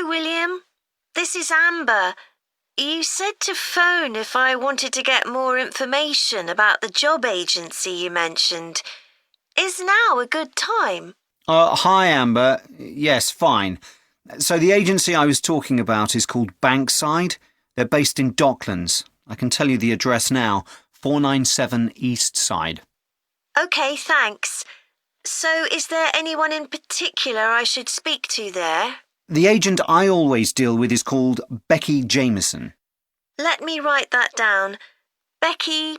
Hello, William. This is Amber. You said to phone if I wanted to get more information about the job agency you mentioned. Is now a good time? Hi, Amber. Yes, fine. So the agency I was talking about is called Bankside. They're based in Docklands. I can tell you the address now, 497 East Side. OK, thanks. So is there anyone in particular I should speak to there? The agent I always deal with is called Becky Jameson. Let me write that down. Becky...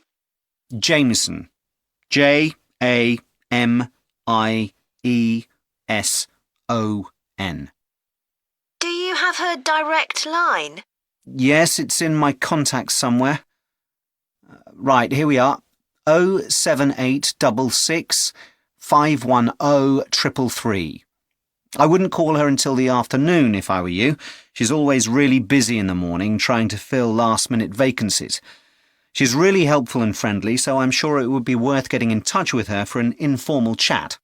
Jameson. Jameson. Do you have her direct line? Yes, it's in my contacts somewhere. Right, here we are. 07866 510 333. I wouldn't call her until the afternoon if I were you. She's always really busy in the morning trying to fill last-minute vacancies. She's really helpful and friendly, so I'm sure it would be worth getting in touch with her for an informal chat.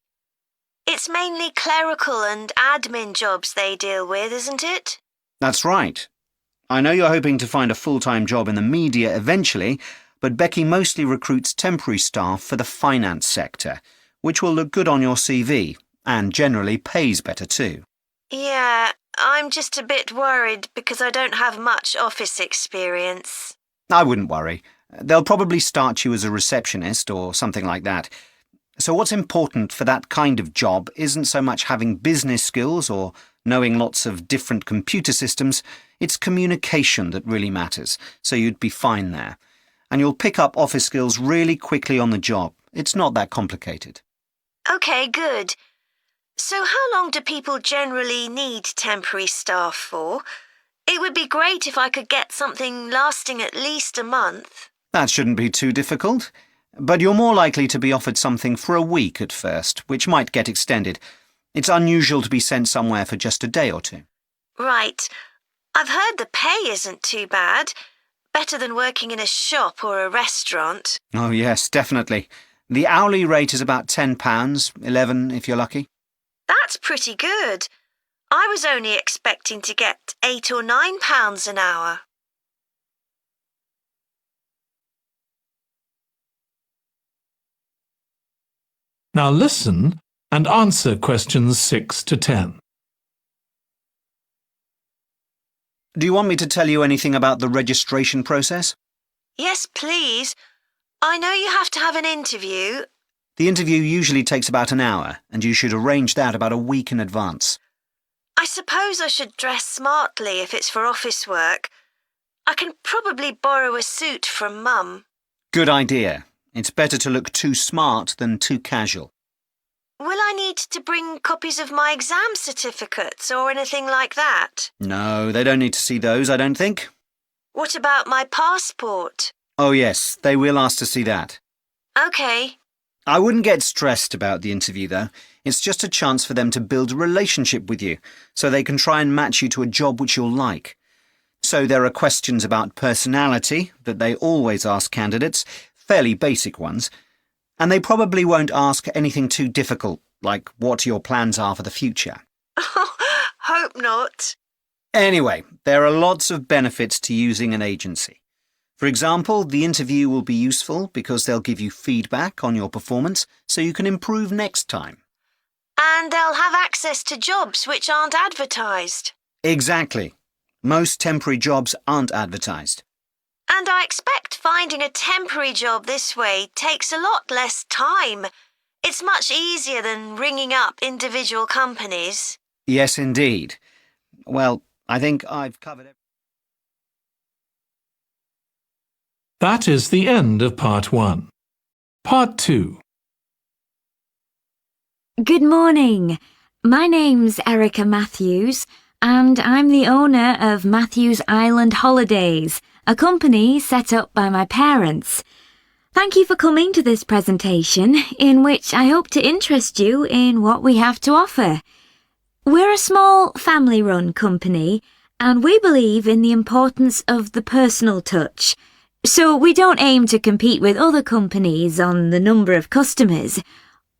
It's mainly clerical and admin jobs they deal with, isn't it? That's right. I know you're hoping to find a full-time job in the media eventually, but Becky mostly recruits temporary staff for the finance sector, which will look good on your CV. And generally pays better too. Yeah, I'm just a bit worried because I don't have much office experience. I wouldn't worry. They'll probably start you as a receptionist or something like that. So what's important for that kind of job isn't so much having business skills or knowing lots of different computer systems. It's communication that really matters, so you'd be fine there. And you'll pick up office skills really quickly on the job. It's not that complicated. OK, good. So how long do people generally need temporary staff for? It would be great if I could get something lasting at least a month. That shouldn't be too difficult. But you're more likely to be offered something for a week at first, which might get extended. It's unusual to be sent somewhere for just a day or two. Right. I've heard the pay isn't too bad. Better than working in a shop or a restaurant. Oh yes, definitely. The hourly rate is about £10, $11 if you're lucky. That's pretty good. I was only expecting to get £8 or £9 an hour. Now listen and answer questions 6 to 10. Do you want me to tell you anything about the registration process? Yes, please. I know you have to have an interview. The interview usually takes about an hour, and you should arrange that about a week in advance. I suppose I should dress smartly if it's for office work. I can probably borrow a suit from Mum. Good idea. It's better to look too smart than too casual. Will I need to bring copies of my exam certificates or anything like that? No, they don't need to see those, I don't think. What about my passport? Oh yes, they will ask to see that. OK. I wouldn't get stressed about the interview, though. It's just a chance for them to build a relationship with you, so they can try and match you to a job which you'll like. So there are questions about personality that they always ask candidates, fairly basic ones, and they probably won't ask anything too difficult, like what your plans are for the future. Hope not. Anyway, there are lots of benefits to using an agency. For example, the interview will be useful because they'll give you feedback on your performance so you can improve next time. And they'll have access to jobs which aren't advertised. Exactly. Most temporary jobs aren't advertised. And I expect finding a temporary job this way takes a lot less time. It's much easier than ringing up individual companies. Yes, indeed. Well, I think I've covered it. That is the end of Part 1. Part 2. Good morning. My name's Erica Matthews, and I'm the owner of Matthews Island Holidays, a company set up by my parents. Thank you for coming to this presentation, in which I hope to interest you in what we have to offer. We're a small family-run company, and we believe in the importance of the personal touch. So we don't aim to compete with other companies on the number of customers.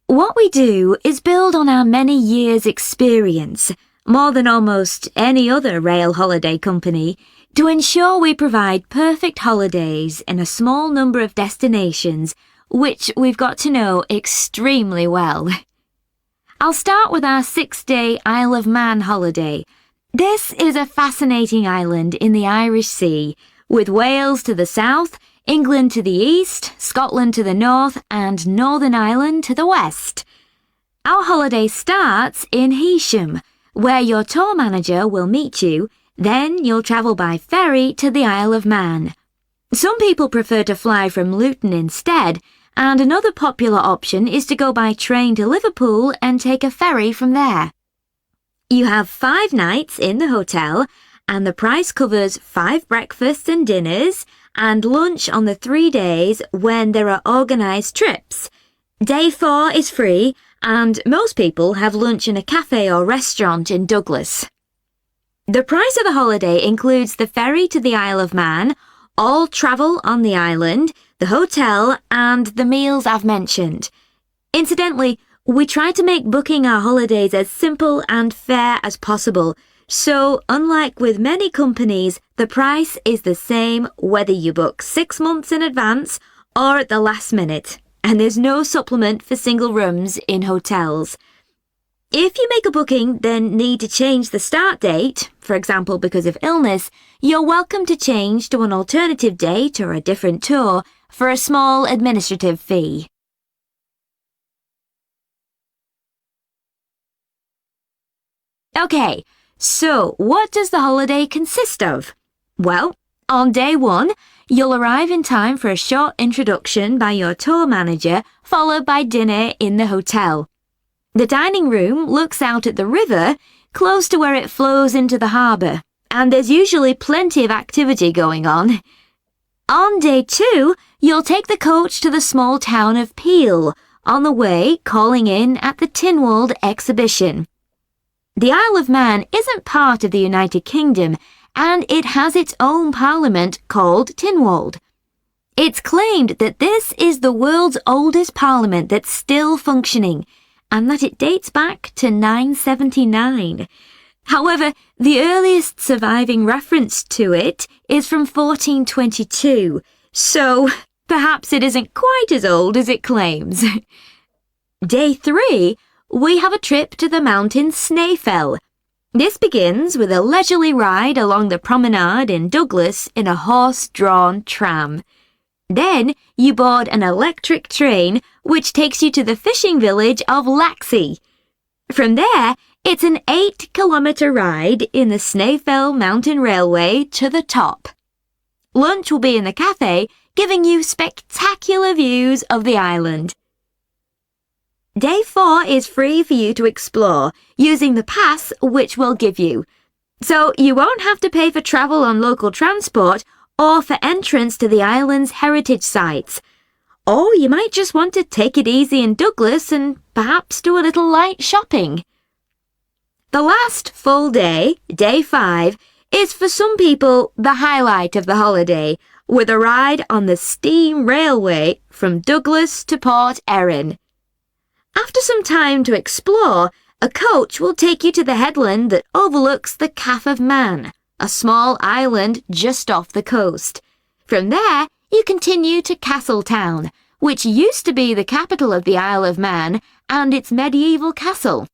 What we do is build on our many years' experience, more than almost any other rail holiday company, to ensure we provide perfect holidays in a small number of destinations, which we've got to know extremely well. I'll start with our 6-day Isle of Man holiday. This is a fascinating island in the Irish Sea, with Wales to the south, England to the east, Scotland to the north, and Northern Ireland to the west. Our holiday starts in Heysham, where your tour manager will meet you. Then you'll travel by ferry to the Isle of Man. Some people prefer to fly from Luton instead, and another popular option is to go by train to Liverpool and take a ferry from there. You have 5 nights in the hotel, and the price covers 5 breakfasts and dinners and lunch on the 3 days when there are organised trips. Day 4 is free, and most people have lunch in a cafe or restaurant in Douglas. The price of the holiday includes the ferry to the Isle of Man, all travel on the island, the hotel, and the meals I've mentioned. Incidentally, we try to make booking our holidays as simple and fair as possible, so unlike with many companies, the price is the same whether you book 6 months in advance or at the last minute, and there's no supplement for single rooms in hotels. If you make a booking then need to change the start date, for example because of illness, you're welcome to change to an alternative date or a different tour for a small administrative fee. Okay, so what does the holiday consist of? Well, on day 1, you'll arrive in time for a short introduction by your tour manager, followed by dinner in the hotel. The dining room looks out at the river, close to where it flows into the harbour, and there's usually plenty of activity going on. On day 2, you'll take the coach to the small town of Peel, on the way calling in at the Tynwald exhibition. The Isle of Man isn't part of the United Kingdom, and it has its own parliament called Tynwald. It's claimed that this is the world's oldest parliament that's still functioning, and that it dates back to 979. However, the earliest surviving reference to it is from 1422, so perhaps it isn't quite as old as it claims. Day 3, we have a trip to the mountain Snaefell. This begins with a leisurely ride along the promenade in Douglas in a horse-drawn tram. Then you board an electric train which takes you to the fishing village of Laxey. From there, it's an 8-kilometre ride in the Snaefell Mountain Railway to the top. Lunch will be in the cafe, giving you spectacular views of the island. Day 4 is free for you to explore, using the pass which we'll give you. So you won't have to pay for travel on local transport or for entrance to the island's heritage sites. Or you might just want to take it easy in Douglas and perhaps do a little light shopping. The last full day, day 5, is for some people the highlight of the holiday, with a ride on the steam railway from Douglas to Port Erin. After some time to explore, a coach will take you to the headland that overlooks the Calf of Man, a small island just off the coast. From there, you continue to Castletown, which used to be the capital of the Isle of Man and its medieval castle.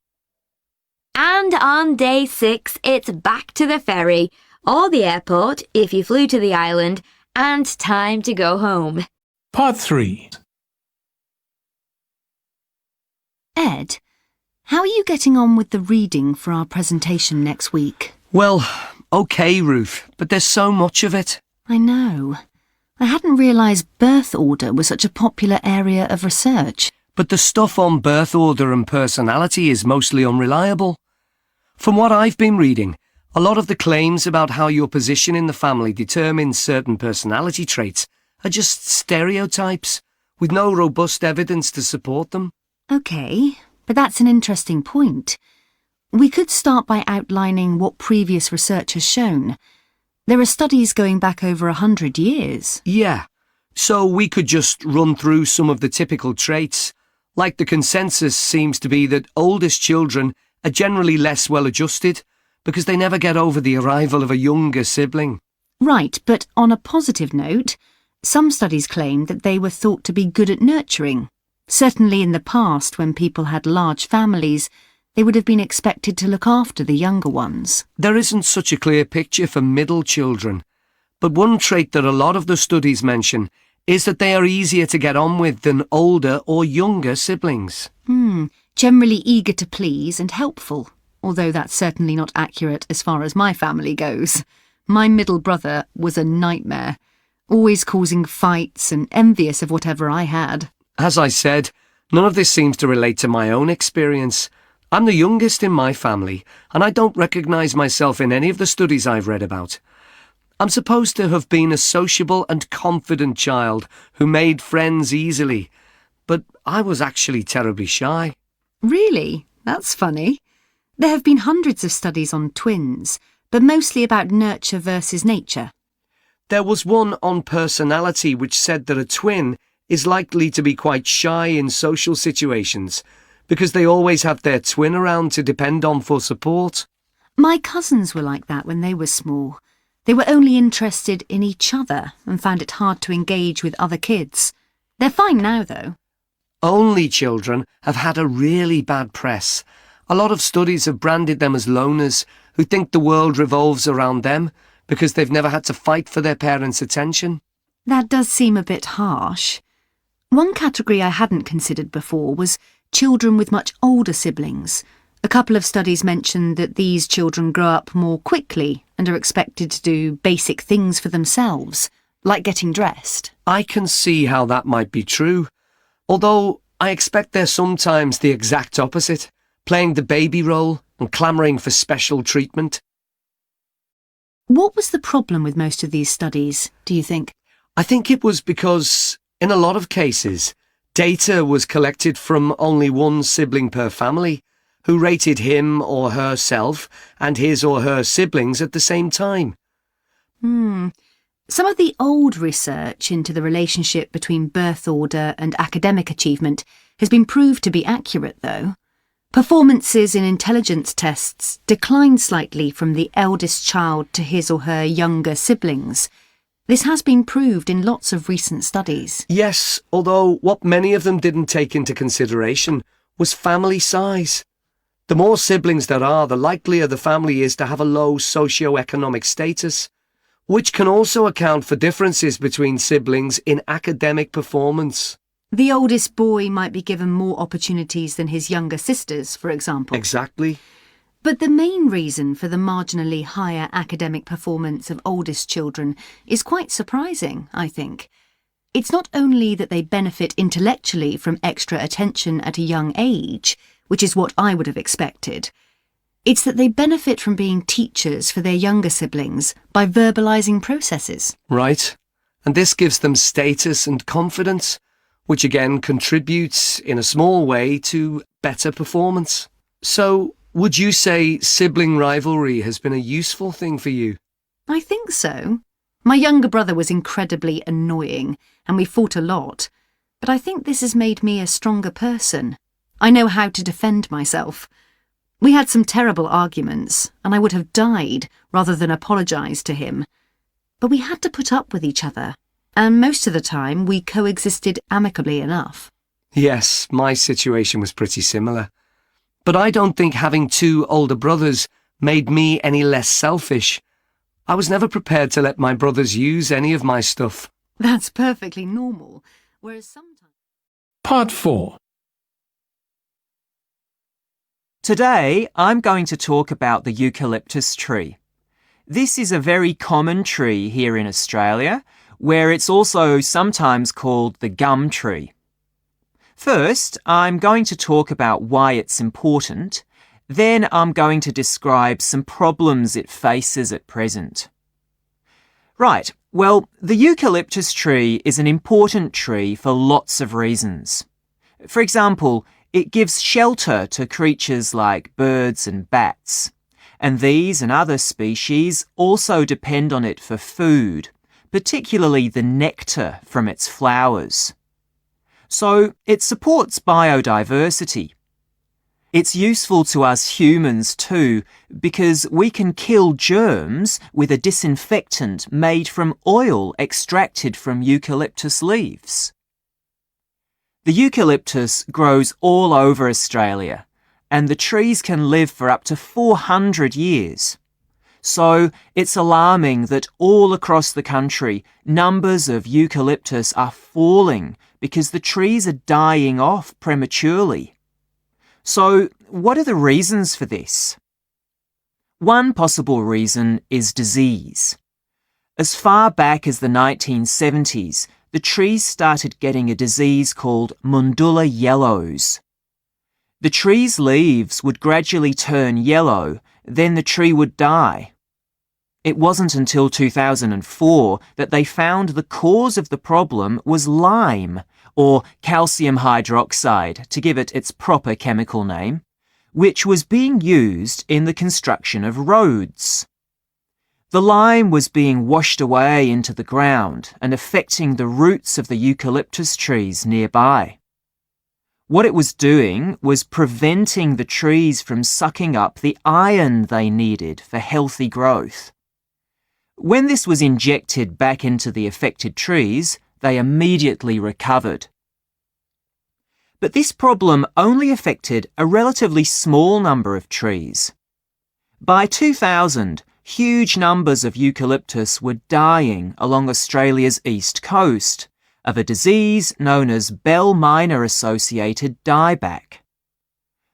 And on day 6, it's back to the ferry, or the airport if you flew to the island, and time to go home. Part 3. Ed, how are you getting on with the reading for our presentation next week? Well, okay, Ruth, but there's so much of it. I know. I hadn't realised birth order was such a popular area of research. But the stuff on birth order and personality is mostly unreliable. From what I've been reading, a lot of the claims about how your position in the family determines certain personality traits are just stereotypes, with no robust evidence to support them. OK, but that's an interesting point. We could start by outlining what previous research has shown. There are studies going back over 100 years. Yeah, so we could just run through some of the typical traits. Like the consensus seems to be that oldest children are generally less well adjusted because they never get over the arrival of a younger sibling. Right, but on a positive note, some studies claim that they were thought to be good at nurturing. Certainly in the past, when people had large families, they would have been expected to look after the younger ones. There isn't such a clear picture for middle children, but one trait that a lot of the studies mention is that they are easier to get on with than older or younger siblings. Generally eager to please and helpful, although that's certainly not accurate as far as my family goes. My middle brother was a nightmare, always causing fights and envious of whatever I had. As I said, none of this seems to relate to my own experience. I'm the youngest in my family, and I don't recognise myself in any of the studies I've read about. I'm supposed to have been a sociable and confident child who made friends easily, but I was actually terribly shy. Really? That's funny. There have been hundreds of studies on twins, but mostly about nurture versus nature. There was one on personality which said that a twin is likely to be quite shy in social situations because they always have their twin around to depend on for support. My cousins were like that when they were small. They were only interested in each other and found it hard to engage with other kids. They're fine now, though. Only children have had a really bad press. A lot of studies have branded them as loners who think the world revolves around them because they've never had to fight for their parents' attention. That does seem a bit harsh. One category I hadn't considered before was children with much older siblings. A couple of studies mentioned that these children grow up more quickly and are expected to do basic things for themselves, like getting dressed. I can see how that might be true, although I expect they're sometimes the exact opposite, playing the baby role and clamouring for special treatment. What was the problem with most of these studies, do you think? I think it was because, in a lot of cases, data was collected from only one sibling per family, who rated him or herself and his or her siblings at the same time. Some of the old research into the relationship between birth order and academic achievement has been proved to be accurate, though. Performances in intelligence tests declined slightly from the eldest child to his or her younger siblings. This has been proved in lots of recent studies. Yes, although what many of them didn't take into consideration was family size. The more siblings there are, the likelier the family is to have a low socio-economic status, which can also account for differences between siblings in academic performance. The oldest boy might be given more opportunities than his younger sisters, for example. Exactly. But the main reason for the marginally higher academic performance of oldest children is quite surprising, I think. It's not only that they benefit intellectually from extra attention at a young age, which is what I would have expected. It's that they benefit from being teachers for their younger siblings by verbalising processes. Right. And this gives them status and confidence, which again contributes in a small way to better performance. So, would you say sibling rivalry has been a useful thing for you? I think so. My younger brother was incredibly annoying, and we fought a lot. But I think this has made me a stronger person. I know how to defend myself. We had some terrible arguments, and I would have died rather than apologise to him. But we had to put up with each other, and most of the time we coexisted amicably enough. Yes, my situation was pretty similar. But I don't think having two older brothers made me any less selfish. I was never prepared to let my brothers use any of my stuff. That's perfectly normal, whereas sometimes... Part 4. Today, I'm going to talk about the eucalyptus tree. This is a very common tree here in Australia, where it's also sometimes called the gum tree. First, I'm going to talk about why it's important. Then I'm going to describe some problems it faces at present. Right, well, the eucalyptus tree is an important tree for lots of reasons. For example, it gives shelter to creatures like birds and bats, and these and other species also depend on it for food, particularly the nectar from its flowers. So it supports biodiversity. It's useful to us humans too, because we can kill germs with a disinfectant made from oil extracted from eucalyptus leaves. The eucalyptus grows all over Australia, and the trees can live for up to 400 years. So it's alarming that all across the country, numbers of eucalyptus are falling because the trees are dying off prematurely. So what are the reasons for this? One possible reason is disease. As far back as the 1970s, the trees started getting a disease called Mundula yellows. The tree's leaves would gradually turn yellow, then the tree would die. It wasn't until 2004 that they found the cause of the problem was lime, or calcium hydroxide, to give it its proper chemical name, which was being used in the construction of roads. The lime was being washed away into the ground and affecting the roots of the eucalyptus trees nearby. What it was doing was preventing the trees from sucking up the iron they needed for healthy growth. When this was injected back into the affected trees, they immediately recovered. But this problem only affected a relatively small number of trees. By 2000, huge numbers of eucalyptus were dying along Australia's east coast of a disease known as bell miner associated dieback.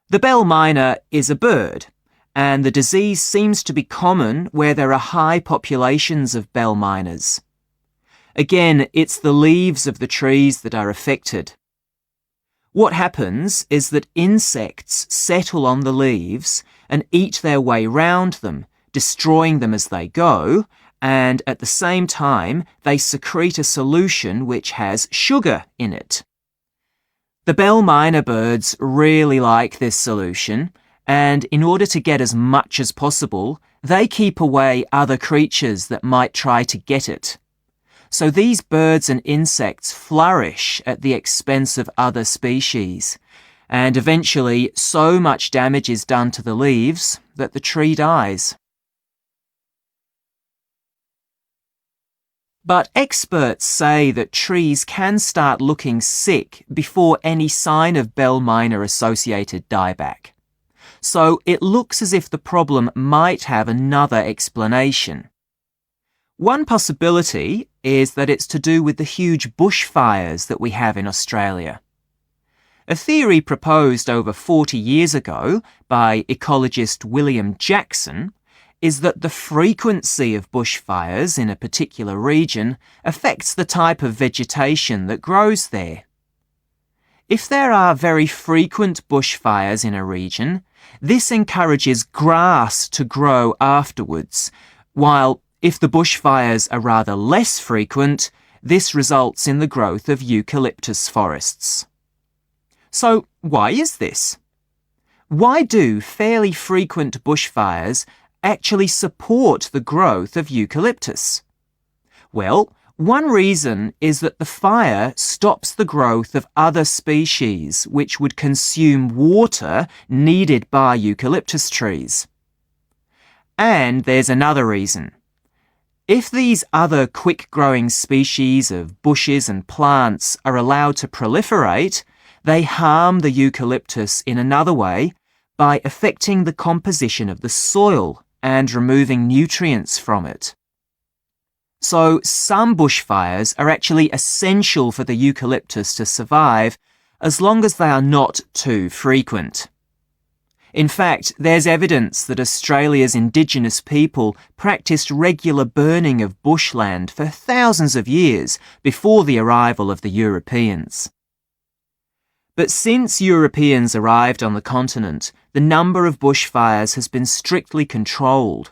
The bell miner is a bird, and the disease seems to be common where there are high populations of bell miners. Again, it's the leaves of the trees that are affected. What happens is that insects settle on the leaves and eat their way round them, destroying them as they go, and at the same time they secrete a solution which has sugar in it. The bell miner birds really like this solution, and in order to get as much as possible, they keep away other creatures that might try to get it. So these birds and insects flourish at the expense of other species, and eventually so much damage is done to the leaves that the tree dies. But experts say that trees can start looking sick before any sign of bell miner associated dieback. So it looks as if the problem might have another explanation. One possibility is that it's to do with the huge bushfires that we have in Australia. A theory proposed over 40 years ago by ecologist William Jackson is that the frequency of bushfires in a particular region affects the type of vegetation that grows there. If there are very frequent bushfires in a region, this encourages grass to grow afterwards, while if the bushfires are rather less frequent, this results in the growth of eucalyptus forests. So why is this? Why do fairly frequent bushfires actually support the growth of eucalyptus? Well, one reason is that the fire stops the growth of other species which would consume water needed by eucalyptus trees. And there's another reason. If these other quick-growing species of bushes and plants are allowed to proliferate, they harm the eucalyptus in another way by affecting the composition of the soil and removing nutrients from it. So some bushfires are actually essential for the eucalyptus to survive as long as they are not too frequent. In fact, there's evidence that Australia's Indigenous people practiced regular burning of bushland for thousands of years before the arrival of the Europeans. But since Europeans arrived on the continent, the number of bushfires has been strictly controlled.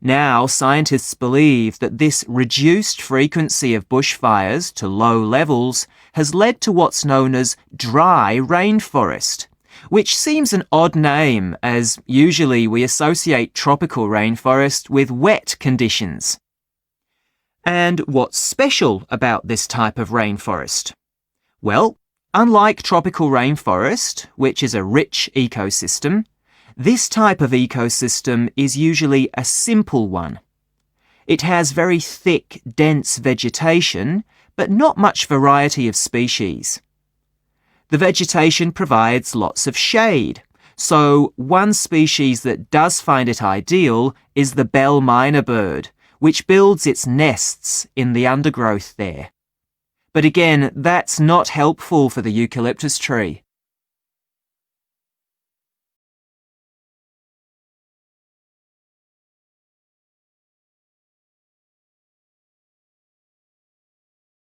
Now, scientists believe that this reduced frequency of bushfires to low levels has led to what's known as dry rainforest, which seems an odd name as usually we associate tropical rainforest with wet conditions. And what's special about this type of rainforest? Well, Unlike tropical rainforest, which is a rich ecosystem, this type of ecosystem is usually a simple one. It has very thick, dense vegetation, but not much variety of species. The vegetation provides lots of shade, so one species that does find it ideal is the bell myna bird, which builds its nests in the undergrowth there. But again, that's not helpful for the eucalyptus tree.